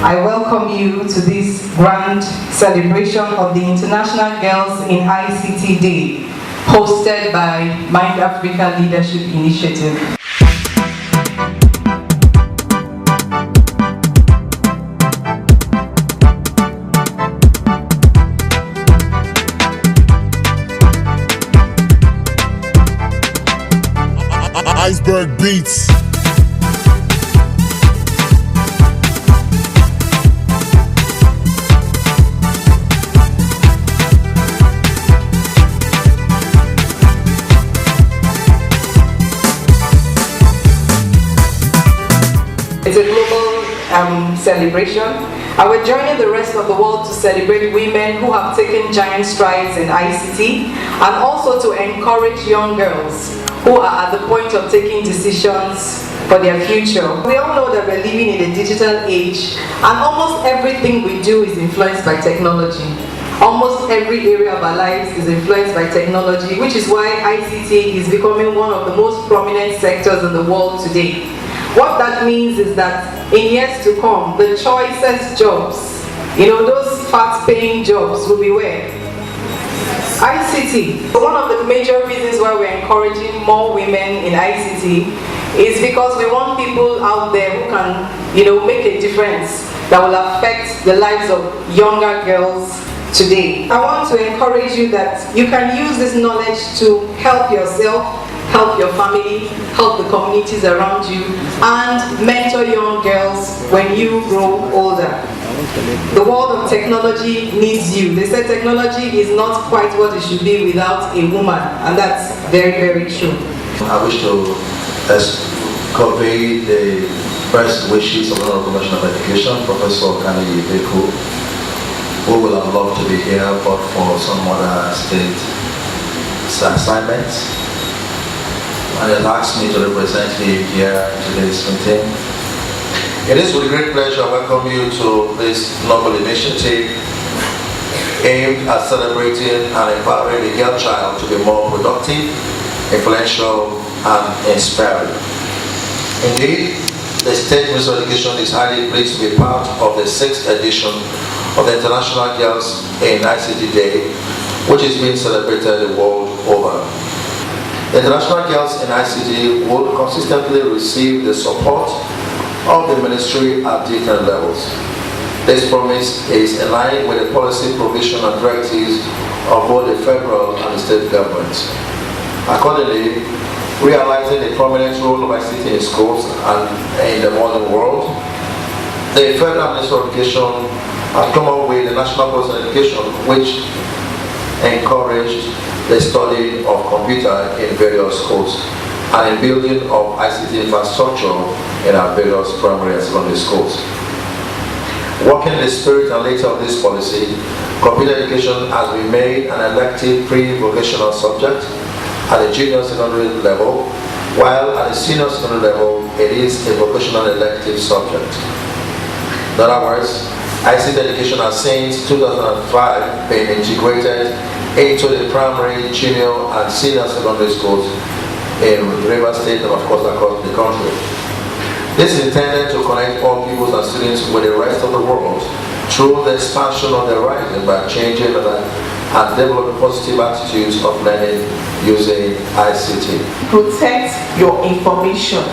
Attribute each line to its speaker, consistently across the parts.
Speaker 1: I welcome you to this grand celebration of the International Girls in ICT Day, hosted by MindAfrica Leadership Initiative.
Speaker 2: Iceberg Beats.
Speaker 1: It's a global celebration, and we're joining the rest of the world to celebrate women who have taken giant strides in ICT, and also to encourage young girls who are at the point of taking decisions for their future. We all know that we're living in a digital age, and almost everything we do is influenced by technology. Almost every area of our lives is influenced by technology, which is why ICT is becoming one of the most prominent sectors in the world today. What that means is that in years to come, the choicest jobs, those fast-paying jobs will be where? ICT. One of the major reasons why we're encouraging more women in ICT is because we want people out there who can, make a difference that will affect the lives of younger girls today. I want to encourage you that you can use this knowledge to help yourself, help your family, help the communities around you, and mentor young girls when you grow older. The world of technology needs you. They say technology is not quite what it should be without a woman, and that's very, very true.
Speaker 3: I wish to convey the best wishes of the Honorable Commissioner of Education, Professor Kani Beku, who will have loved to be here, but for some other state assignments. And has asked me to represent him here in today's meeting. It is with great pleasure I welcome you to this noble initiative aimed at celebrating and empowering the girl child to be more productive, influential, and inspiring. Indeed, the State Ministry of Education is highly pleased to be part of the 6th edition of the International Girls in ICT Day, which is being celebrated the world over. The International Girls in ICT will consistently receive the support of the ministry at different levels. This promise is in line with the policy provision and directives of both the federal and the state governments. Accordingly, realizing the prominent role of ICT in schools and in the modern world, the Federal Ministry of Education has come up with the National Policy on Education, which encouraged the study of computer in various schools and in building of ICT infrastructure in our various primary and secondary schools. Working in the spirit and letter of this policy, computer education has been made an elective pre-vocational subject at the junior secondary level, while at the senior secondary level, it is a vocational elective subject. In other words, ICT education has since 2005 been integrated into the primary, junior, and senior secondary schools in Rivers State and of course across the country. This is intended to connect all pupils and students with the rest of the world through the expansion of their horizon by changing and developing positive attitudes of learning using ICT.
Speaker 4: Protect your information.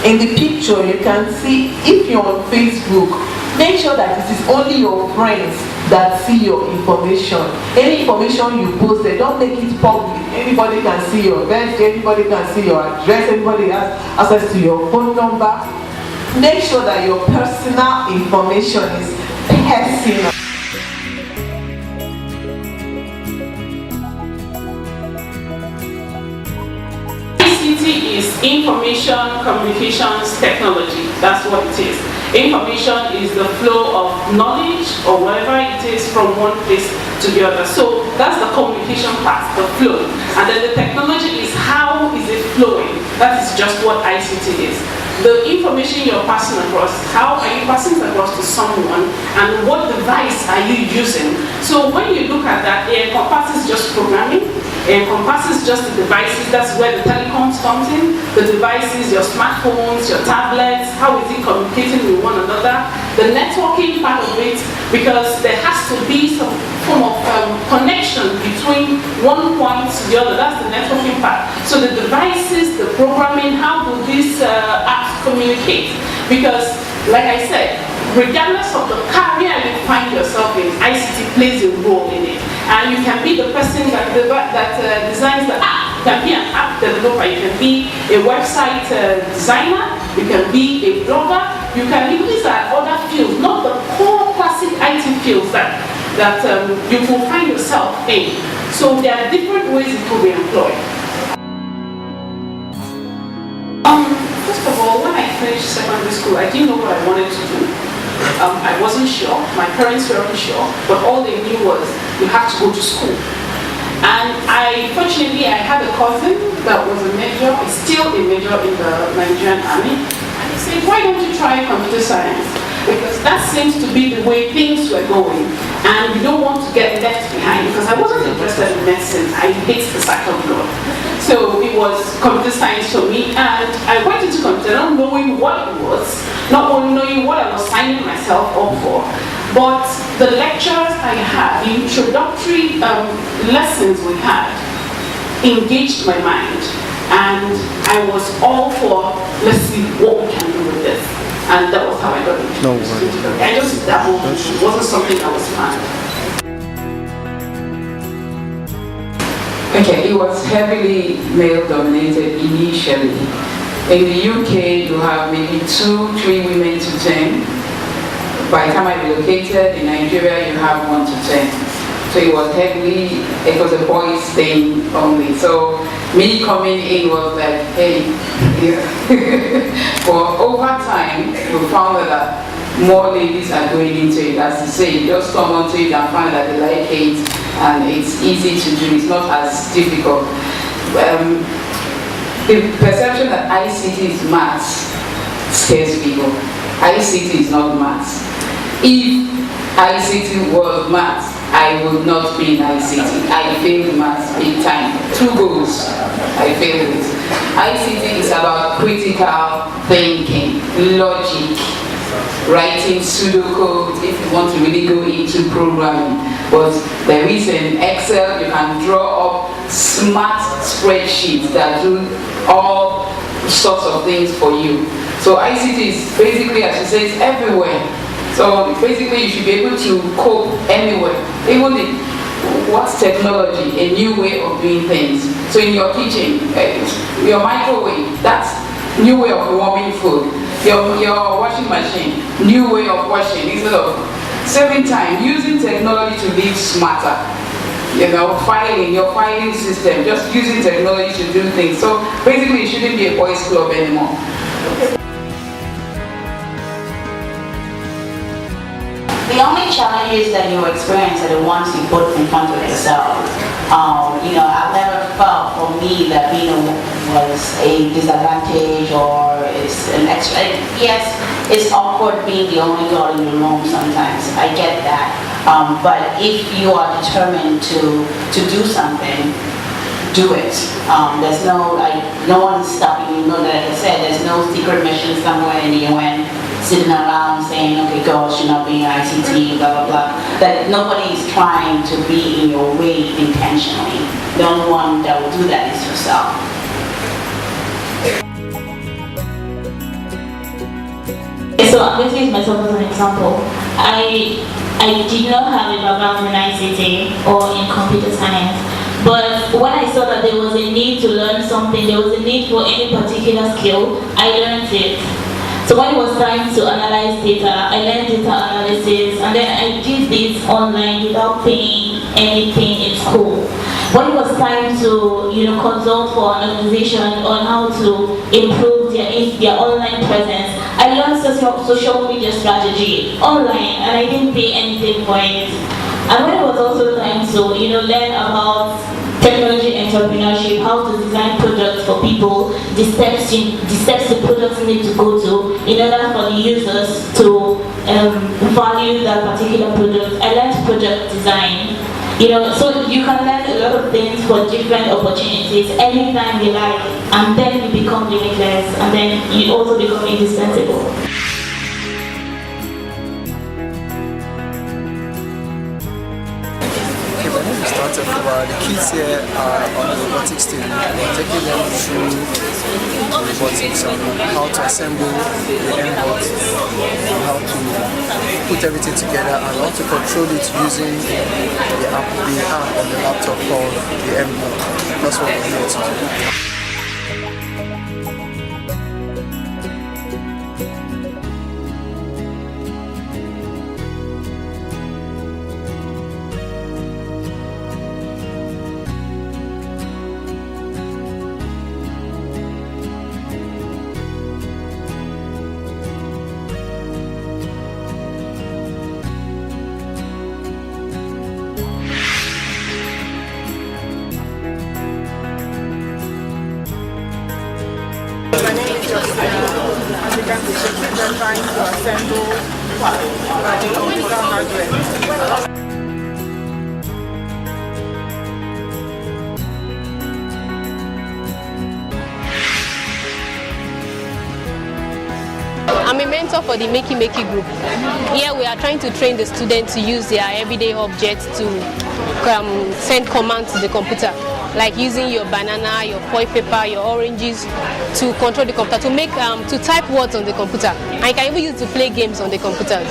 Speaker 4: In the picture you can see, if you're on Facebook, make sure that it is only your friends that see your information. Any information you post, don't make it public. Anybody can see your birthday, anybody can see your address, anybody has access to your phone number. Make sure that your personal information is personal.
Speaker 5: ICT is information communications technology. That's what it is. Information is the flow of knowledge or whatever it is from one place to the other. So that's the communication part, the flow. And then the technology is how is it flowing. That is just what ICT is. The information you're passing across, how are you passing it across to someone, and what device are you using? So when you look at that, it encompasses just programming, It encompasses just the devices, that's where the telecoms comes in, the devices, your smartphones, your tablets, how is it communicating with one another, the networking part of it, because there has to be some form of connection between one point to the other, that's the networking part. So the devices, the programming, how do these apps communicate? Because, like I said, regardless of the career you find yourself in, ICT plays a role in it. And you can be the person that designs the app. You can be an app developer. You can be a website designer. You can be a blogger. You can be, these are other fields, not the core classic IT fields that you will find yourself in. So there are different ways it could be employed. First of all, when I finished secondary school, I didn't know what I wanted to do. I wasn't sure, my parents weren't sure, but all they knew was you have to go to school. And fortunately, I had a cousin that was a major, is still a major in the Nigerian army, and he said, why don't you try computer science? Because that seems to be the way things were going, and you don't want to get left behind, because I wasn't interested in medicine, I hate the cycle of blood. So it was computer science for me, and I went into computer not knowing what it was, not only knowing what I was signing myself up for, but the lectures I had, the introductory lessons we had, engaged my mind, and I was all for, let's see what we can do with this. And that was how I got into it. I just dabbled, it wasn't something I was planned.
Speaker 6: Okay, it was heavily male-dominated initially. In the UK, you have maybe 2-3 women to 10. By the time I relocated in Nigeria, you have 1 to 10. So it was a boys thing only. So me coming in was like, hey, yeah. But over time, we found that more ladies are going into it. As you say, you just come onto it and find that they like it, and it's easy to do. It's not as difficult. The perception that ICT is maths scares people. ICT is not maths. If ICT was maths, I would not be in ICT. I failed maths big time. 2 goals, I failed it. ICT is about critical thinking, logic, writing pseudocode if you want to really go into programming. But there is an Excel, you can draw up smart spreadsheets that do all sorts of things for you. So ICT is basically, as you say, it's everywhere. So basically you should be able to cope anywhere. Even what's technology, a new way of doing things. So in your kitchen, your microwave, that's new way of warming food. Your washing machine, new way of washing, instead of saving time, using technology to live smarter. You know, your filing system, just using technology to do things. So basically it shouldn't be a boys club anymore.
Speaker 7: The only challenges that you experience are the ones you put in front of yourself. I've never felt for me that being a woman was a disadvantage or it's an extra. Yes, it's awkward being the only girl in the room sometimes. I get that. But if you are determined to do something, do it. There's no one's stopping you. Like I said, there's no secret mission somewhere in the UN sitting around saying, okay, girls should not be in ICT, blah, blah, blah. That nobody is trying to be in your way intentionally. The only one that will do that is yourself.
Speaker 8: So I'm going to use myself as an example. I did not have a background in ICT or in computer science. But when I saw that there was a need to learn something, there was a need for any particular skill, I learned it. So when it was time to analyze data, I learned data analysis, and then I did this online without paying anything in school. When it was time to consult for an organization on how to improve their online presence, I learned social media strategy online, and I didn't pay anything for it. And when it was also time to learn about technology entrepreneurship, how to design products for people, the steps the products need to go to in order for the users to value that particular product. I learned product design. So you can learn a lot of things for different opportunities anytime you like, and then you become limitless, and then you also become indispensable.
Speaker 9: The kids here are on the robotics team. We're taking them through robotics on how to assemble the M-bot, how to put everything together, and how to control it using the app on the laptop called the M-bot. That's what we're here to do.
Speaker 10: My name is Joseph. As you can see, the kids are trying to assemble computer hardware.
Speaker 11: I'm a mentor for the Makey Makey group. Here we are trying to train the students to use their everyday objects to send commands to the computer, like using your banana, your foil paper, your oranges to control the computer, to type words on the computer. And you can even use to play games on the computer.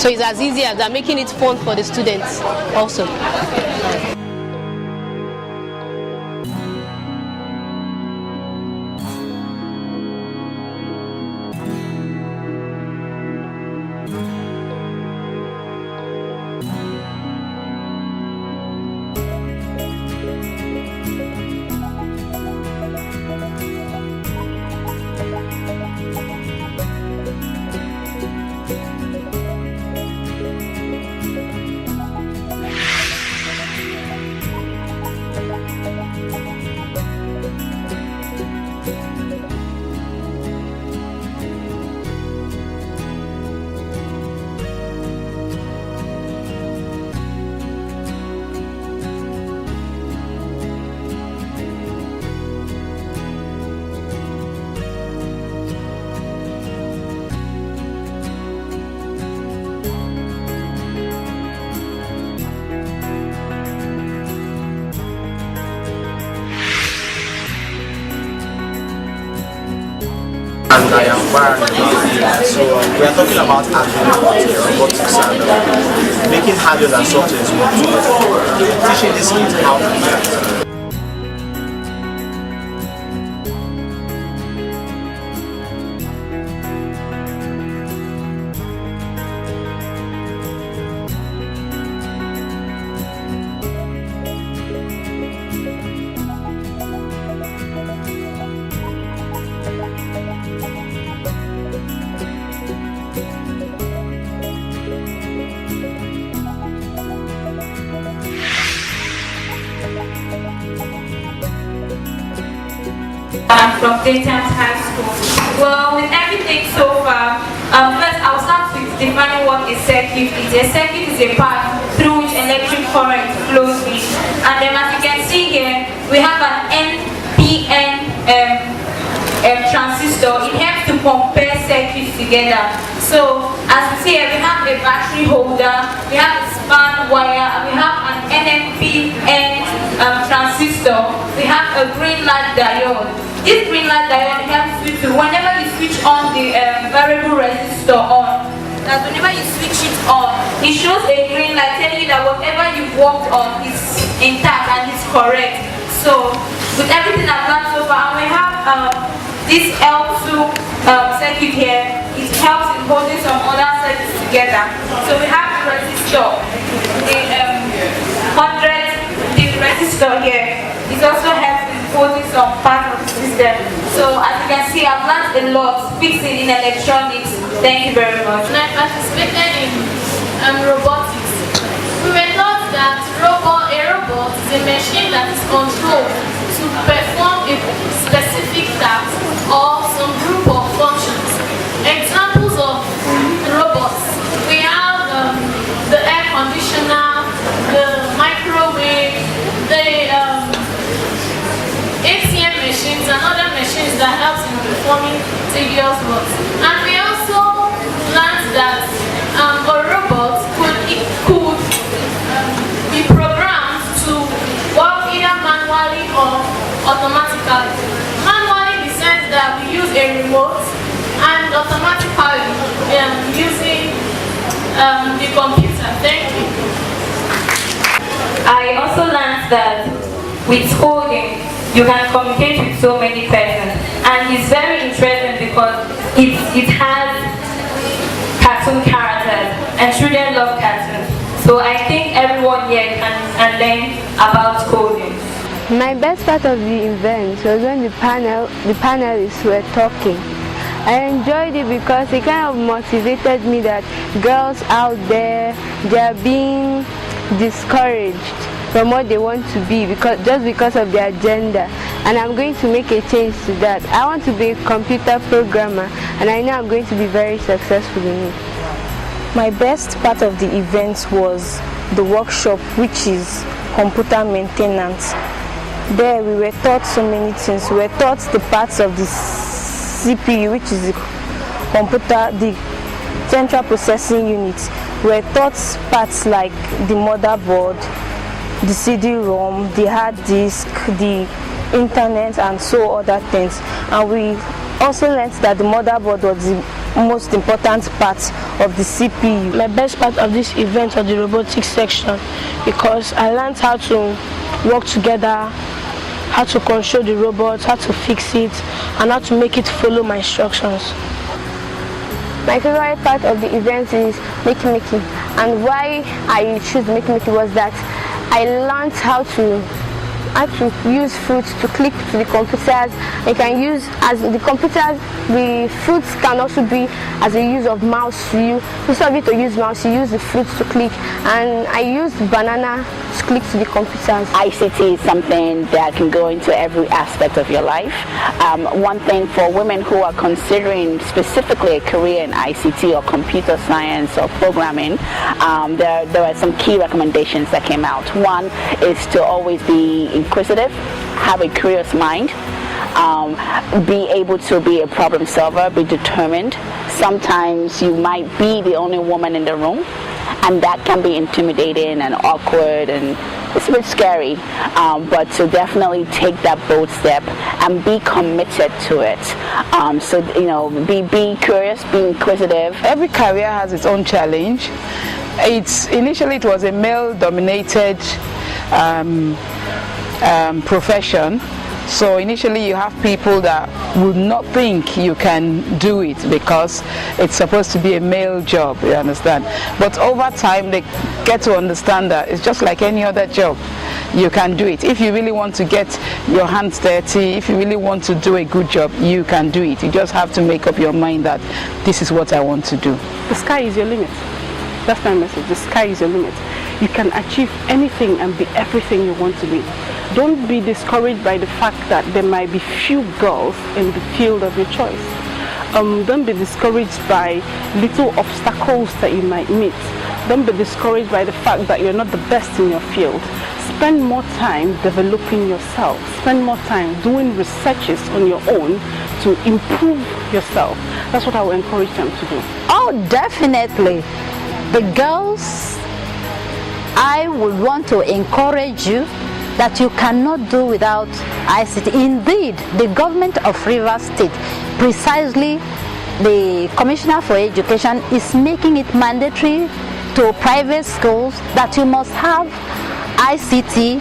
Speaker 11: So it's as easy as that, making it fun for the students also.
Speaker 9: And I am Baron. So we are talking about robotics and making hardware and software work together. Teaching these kids how to do that.
Speaker 12: From Daytime High School. Well, with everything so far, first I'll start with defining what a circuit is. A circuit is a path through which electric current flows in. And then as you can see here, we have an NPN transistor. It helps to compare circuits together. So as you see here, we have a battery holder, we have a span wire, and we have an NPN transistor. We have a green light diode. This green light diode helps you to, whenever you switch on the variable resistor on, that whenever you switch it on, it shows a green light telling you that whatever you've worked on is intact and is correct. So with everything I've done so far, we have this L2 circuit here. It helps in holding some other circuits together. So we have the resistor, the 100 resistor here. It also helps in holding some part of the system. So as you can see, I've learned a lot fixing in electronics. Thank you very much.
Speaker 13: When I participated in robotics, we were taught that a robot is a machine that is controlled to perform a specific task or some group of functions. Examples of robots, we have the air conditioner, the microwave, that helps in performing tedious work. And we also learned that a robot could be programmed to work either manually or automatically. Manually in the sense that we use a remote, and automatically using the computer. Thank you.
Speaker 12: I also learned that with coding, you can communicate with so many persons, and it's very interesting because it has cartoon characters, and children love cartoons. So I think everyone here can learn about coding.
Speaker 14: My best part of the event was when the panelists were talking. I enjoyed it because it kind of motivated me that girls out there, they are being discouraged from what they want to be just because of their gender, and I'm going to make a change to that. I want to be a computer programmer, and I know I'm going to be very successful in it.
Speaker 15: My best part of the event was the workshop, which is computer maintenance. There we were taught so many things. We were taught the parts of the CPU, which is the computer, the central processing unit. We were taught parts like the motherboard, the CD-ROM, the hard disk, the internet, and so other things. And we also learned that the motherboard was the most important part of the CPU.
Speaker 16: My best part of this event was the robotics section, because I learned how to work together, how to control the robot, how to fix it, and how to make it follow my instructions.
Speaker 14: My favorite part of the event is Makey, and why I choose Makey was that I learned how to use fruits to click to the computers. You can use as the computers, the fruits can also be as a use of mouse. Instead of it to use mouse, you use the fruits to click, and I use banana to click to the computers.
Speaker 17: ICT is something that can go into every aspect of your life. One thing for women who are considering specifically a career in ICT or computer science or programming, there are some key recommendations that came out. One is to always be inquisitive, have a curious mind, be able to be a problem solver, be determined. Sometimes you might be the only woman in the room, and that can be intimidating and awkward, and it's a bit scary, but to definitely take that bold step and be committed to it. So, you know, be curious, be inquisitive.
Speaker 18: Every career has its own challenge. Initially it was a male-dominated profession. So initially you have people that would not think you can do it because it's supposed to be a male job, you understand? But over time they get to understand that it's just like any other job. You can do it. If you really want to get your hands dirty, if you really want to do a good job, you can do it. You just have to make up your mind that this is what I want to do.
Speaker 19: The sky is your limit. That's my message. The sky is your limit. You can achieve anything and be everything you want to be. Don't be discouraged by the fact that there might be few girls in the field of your choice. Don't be discouraged by little obstacles that you might meet. Don't be discouraged by the fact that you're not the best in your field. Spend more time developing yourself. Spend more time doing researches on your own to improve yourself. That's what I will encourage them to do.
Speaker 20: Oh, definitely. The girls, I would want to encourage you that you cannot do without ICT. Indeed, the government of Rivers State, precisely the Commissioner for Education, is making it mandatory to private schools that you must have ICT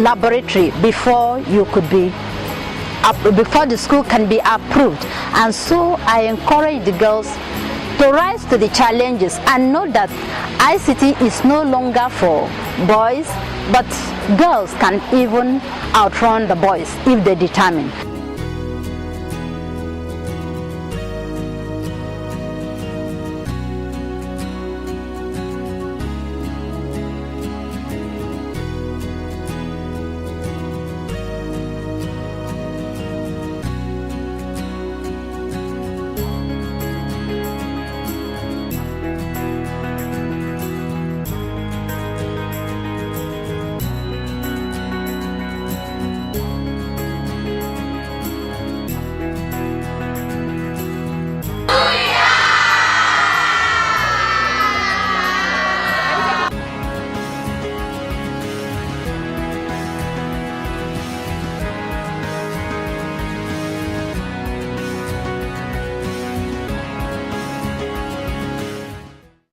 Speaker 20: laboratory before the school can be approved. And so I encourage the girls to rise to the challenges and know that ICT is no longer for boys, but girls can even outrun the boys if they determine.